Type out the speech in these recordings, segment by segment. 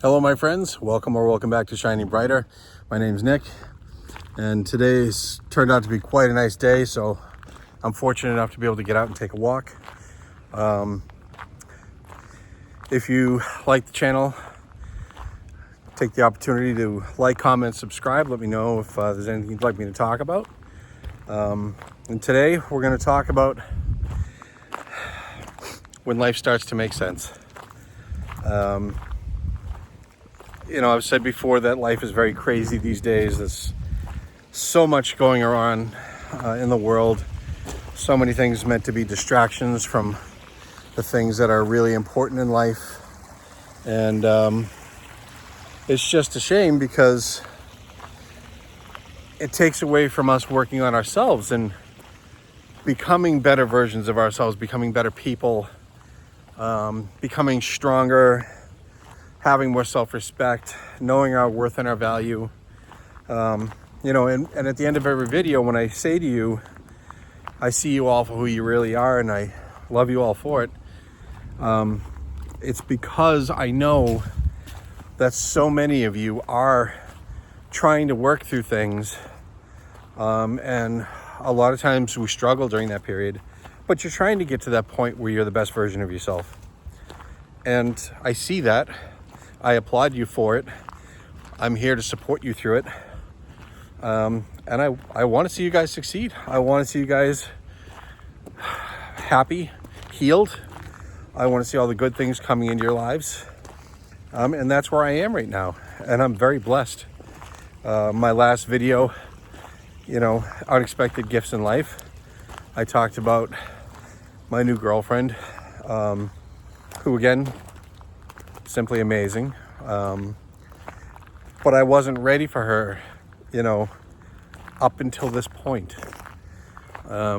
Hello my friends, welcome back to Shining Brighter. My name's Nick, and today's turned out to be quite a nice day, so I'm fortunate enough to be able to get out and take a walk. If you like the channel, take the opportunity to like, comment, subscribe. Let me know if there's anything you'd like me to talk about. And today we're going to talk about when life starts to make sense. I've said before that life is very crazy these days. There's so much going on in the world. So many things meant to be distractions from the things that are really important in life. And it's just a shame because it takes away from us working on ourselves and becoming better versions of ourselves, becoming better people, becoming stronger, having more self-respect, knowing our worth and our value. And at the end of every video, when I say to you, I see you all for who you really are, and I love you all for it, it's because I know that so many of you are trying to work through things, and a lot of times we struggle during that period, but you're trying to get to that point where you're the best version of yourself. And I see that. I applaud you for it. I'm here to support you through it. And I want to see you guys succeed. I want to see you guys happy, healed. I want to see all the good things coming into your lives. And that's where I am right now. And I'm very blessed. My last video, unexpected gifts in life, I talked about my new girlfriend, who again, simply amazing. But I wasn't ready for her, up until this point. I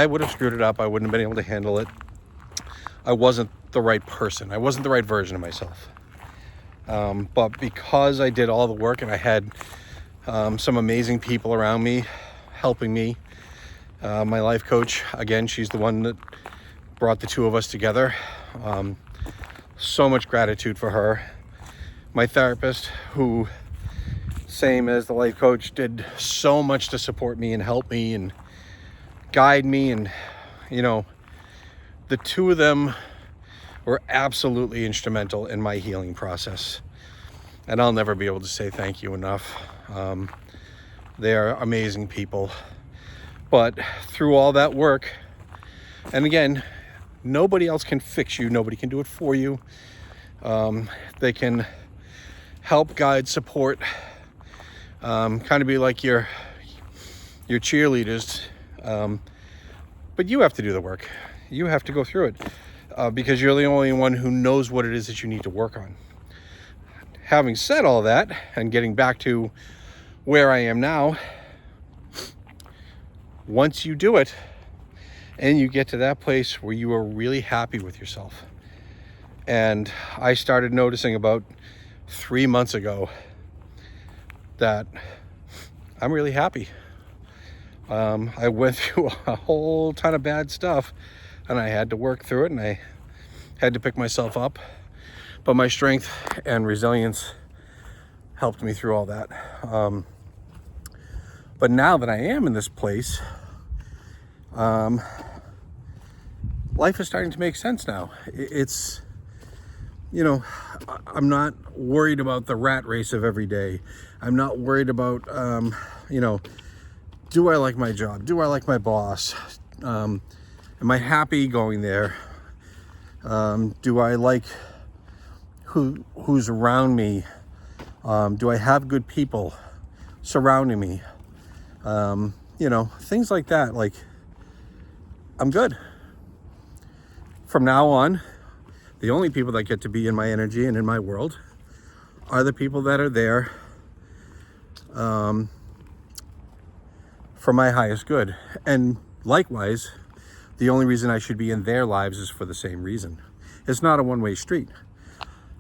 would have screwed it up. I wouldn't have been able to handle it. I wasn't the right person. I wasn't the right version of myself. But because I did all the work and I had some amazing people around me helping me, my life coach, again, she's the one that brought the two of us together. So much gratitude for her. My therapist, who, same as the life coach, did so much to support me and help me and guide me. And, the two of them were absolutely instrumental in my healing process. And I'll never be able to say thank you enough. They are amazing people. But through all that work, and again, nobody else can fix you. Nobody can do it for you. They can help, guide, support, kind of be like your cheerleaders. But you have to do the work. You have to go through it because you're the only one who knows what it is that you need to work on. Having said all that and getting back to where I am now, once you do it, and you get to that place where you are really happy with yourself. And I started noticing about 3 months ago that I'm really happy. I went through a whole ton of bad stuff and I had to work through it and I had to pick myself up. But my strength and resilience helped me through all that. But now that I am in this place, life is starting to make sense now. It's, I'm not worried about the rat race of every day. I'm not worried about, do I like my job? Do I like my boss? Am I happy going there? Do I like who's around me? Do I have good people surrounding me? Things like that. Like, I'm good. From now on, the only people that get to be in my energy and in my world are the people that are there for my highest good. And likewise, the only reason I should be in their lives is for the same reason. It's not a one-way street.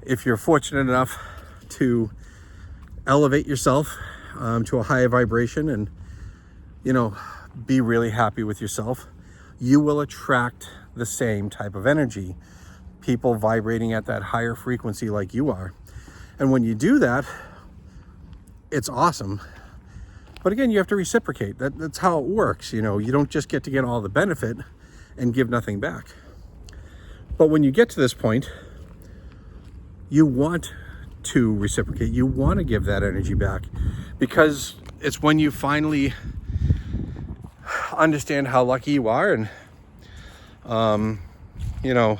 If you're fortunate enough to elevate yourself to a higher vibration and, be really happy with yourself, you will attract the same type of energy people vibrating at that higher frequency like you are. And when you do that, it's awesome. But again, you have to reciprocate. That's how it works. You know, you don't just get to get all the benefit and give nothing back. But when you get to this point, you want to reciprocate. You want to give that energy back, because it's when you finally understand how lucky you are, and you know,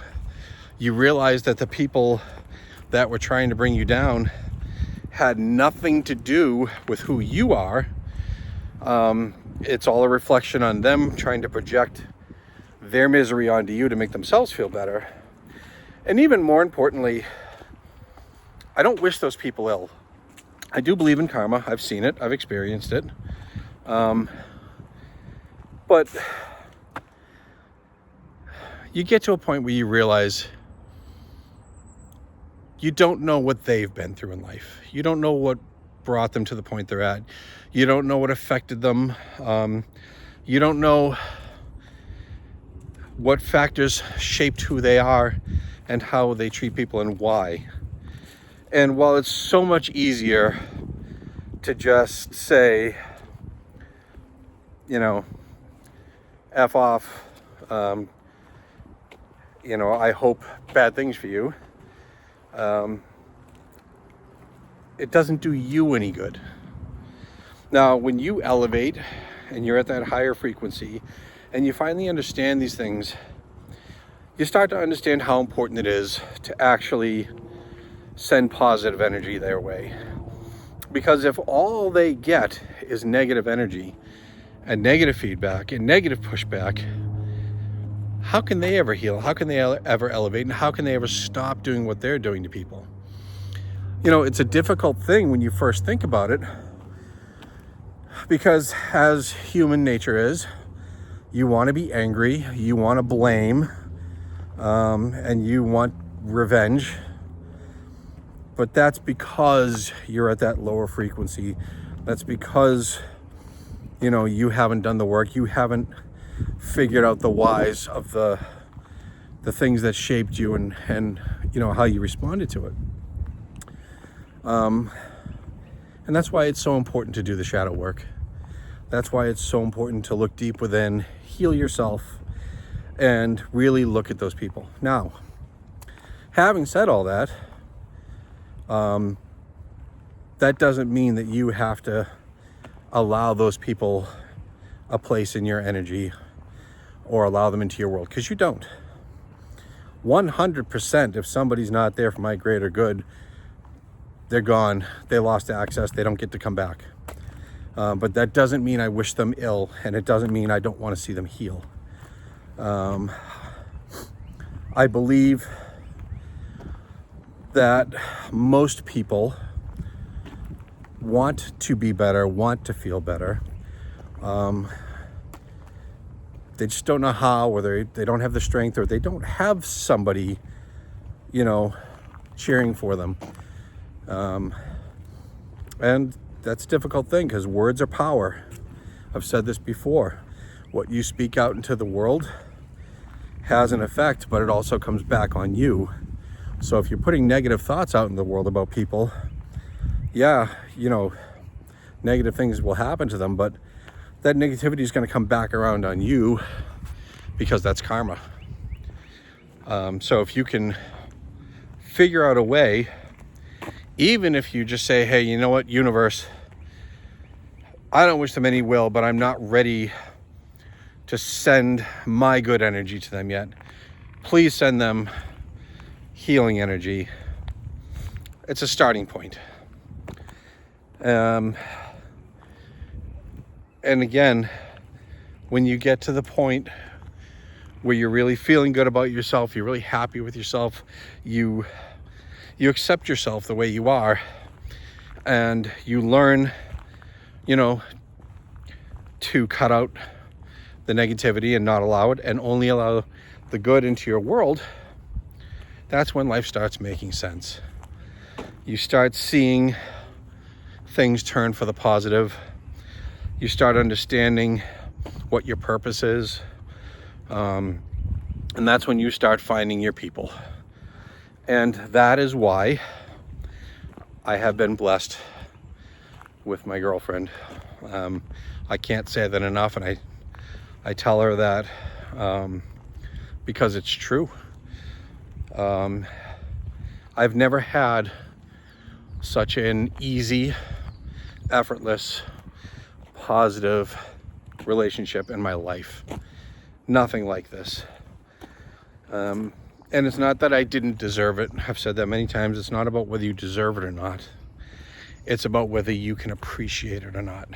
you realize that the people that were trying to bring you down had nothing to do with who you are. It's all a reflection on them trying to project their misery onto you to make themselves feel better. And even more importantly, I don't wish those people ill. I do believe in karma. I've seen it. I've experienced it. But you get to a point where you realize you don't know what they've been through in life. You don't know what brought them to the point they're at. You don't know what affected them. You don't know what factors shaped who they are and how they treat people and why. And while it's so much easier to just say, you know, F off, you know, I hope bad things for you, it doesn't do you any good. Now, when you elevate and you're at that higher frequency and you finally understand these things, you start to understand how important it is to actually send positive energy their way. Because if all they get is negative energy and negative feedback and negative pushback, how can they ever heal? How can they ever elevate? And how can they ever stop doing what they're doing to people? You know, it's a difficult thing when you first think about it, because as human nature is, you want to be angry, you want to blame, and you want revenge. But that's because you're at that lower frequency. That's because, you know, you haven't done the work. You haven't figured out the whys of the things that shaped you and you know, how you responded to it. And that's why it's so important to do the shadow work. That's why it's so important to look deep within, heal yourself, and really look at those people. Now, having said all that, that doesn't mean that you have to allow those people a place in your energy or allow them into your world, because you don't. 100%, if somebody's not there for my greater good, they're gone. They lost access. They don't get to come back. But that doesn't mean I wish them ill, and it doesn't mean I don't want to see them heal. I believe that most people want to be better, want to feel better. They just don't know how, or they don't have the strength, or they don't have somebody, you know, cheering for them. And that's a difficult thing, because words are power. I've said this before. What you speak out into the world has an effect, but it also comes back on you. So if you're putting negative thoughts out in the world about people, yeah, you know, negative things will happen to them, but that negativity is going to come back around on you, because that's karma. So if you can figure out a way, even if you just say, hey, you know what, universe, I don't wish them any ill, but I'm not ready to send my good energy to them yet. Please send them healing energy. It's a starting point. And again, when you get to the point where you're really feeling good about yourself, you're really happy with yourself, you accept yourself the way you are, and you learn, you know, to cut out the negativity and not allow it, and only allow the good into your world, that's when life starts making sense. You start seeing things turn for the positive. You start understanding what your purpose is. And that's when you start finding your people. And that is why I have been blessed with my girlfriend. I can't say that enough, and I tell her that because it's true. I've never had such an easy, effortless, positive relationship in my life. Nothing like this. And it's not that I didn't deserve it. I've said that many times. It's not about whether you deserve it or not. It's about whether you can appreciate it or not.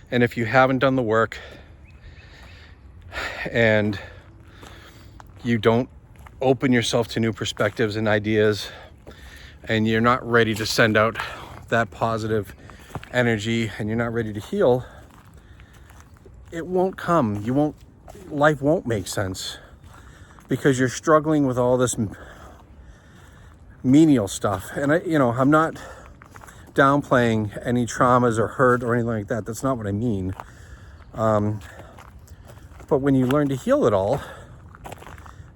And if you haven't done the work and you don't open yourself to new perspectives and ideas, and you're not ready to send out that positive energy, and you're not ready to heal, it won't come. Life won't make sense, because you're struggling with all this menial stuff. And I'm not downplaying any traumas or hurt or anything like that. That's not what I mean. But when you learn to heal it all,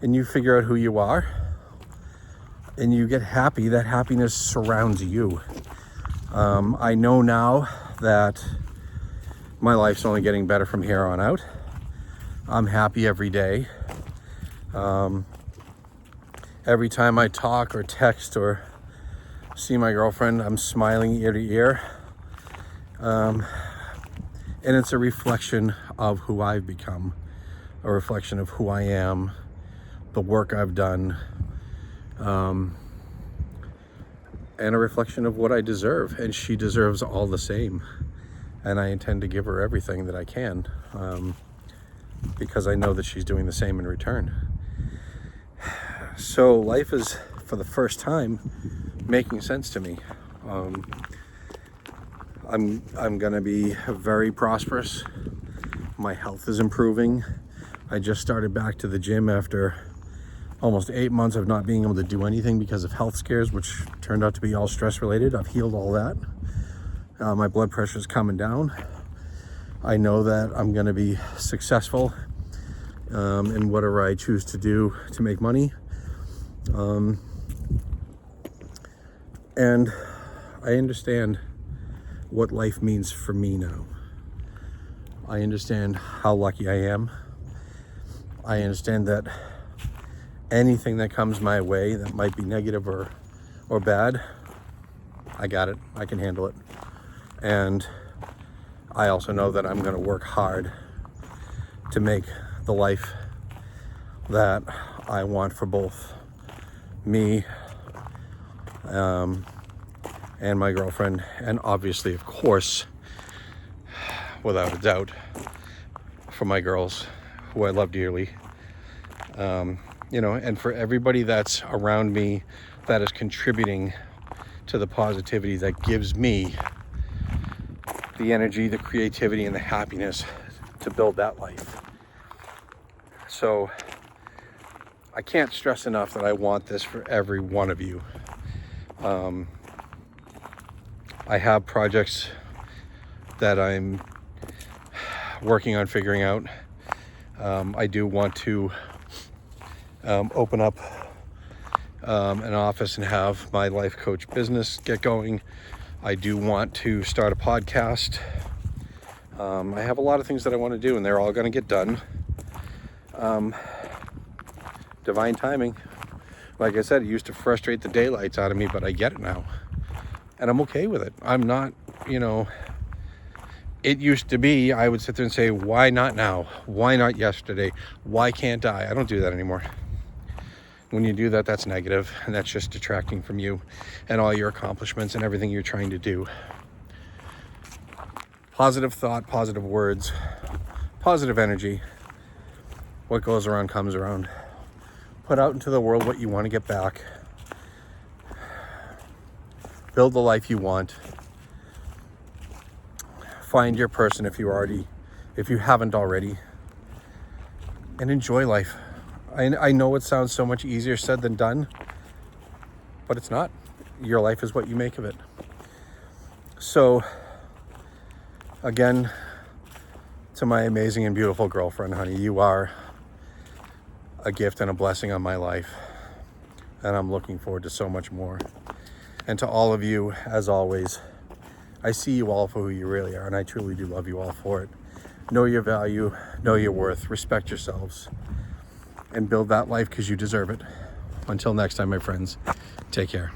and you figure out who you are, and you get happy, that happiness surrounds you. I know now that my life's only getting better from here on out. I'm happy every day. Every time I talk or text or see my girlfriend, I'm smiling ear to ear. And it's a reflection of who I've become, a reflection of who I am, the work I've done, and a reflection of what I deserve. And she deserves all the same. And I intend to give her everything that I can, because I know that she's doing the same in return. So life is, for the first time, making sense to me. I'm gonna be very prosperous. My health is improving. I just started back to the gym after almost 8 months of not being able to do anything because of health scares, which turned out to be all stress related. I've healed all that. My blood pressure is coming down. I know that I'm going to be successful in whatever I choose to do to make money. And I understand what life means for me now. I understand how lucky I am. I understand that anything that comes my way that might be negative or bad, I got it. I can handle it. And I also know that I'm going to work hard to make the life that I want for both me and my girlfriend, and obviously, of course, without a doubt, for my girls, who I love dearly. And for everybody that's around me that is contributing to the positivity that gives me the energy, the creativity, and the happiness to build that life. So I can't stress enough that I want this for every one of you. I have projects that I'm working on figuring out. I do want to open up an office and have my life coach business get going. I do want to start a podcast. I have a lot of things that I want to do, and they're all going to get done. Divine timing. Like I said, it used to frustrate the daylights out of me, but I get it now. And I'm okay with it. I'm not, it used to be, I would sit there and say, why not now? Why not yesterday? Why can't I? I don't do that anymore. When you do that, that's negative, and that's just detracting from you and all your accomplishments and everything you're trying to do. Positive thought, positive words, positive energy. What goes around comes around. Put out into the world what you want to get back. Build the life you want. Find your person if you haven't already. And enjoy life. I know it sounds so much easier said than done, but it's not. Your life is what you make of it. So, again, to my amazing and beautiful girlfriend, honey, you are a gift and a blessing on my life. and I'm looking forward to so much more. And to all of you, as always, I see you all for who you really are, and I truly do love you all for it. Know your value, know your worth, respect yourselves, and build that life because you deserve it. Until next time, my friends, take care.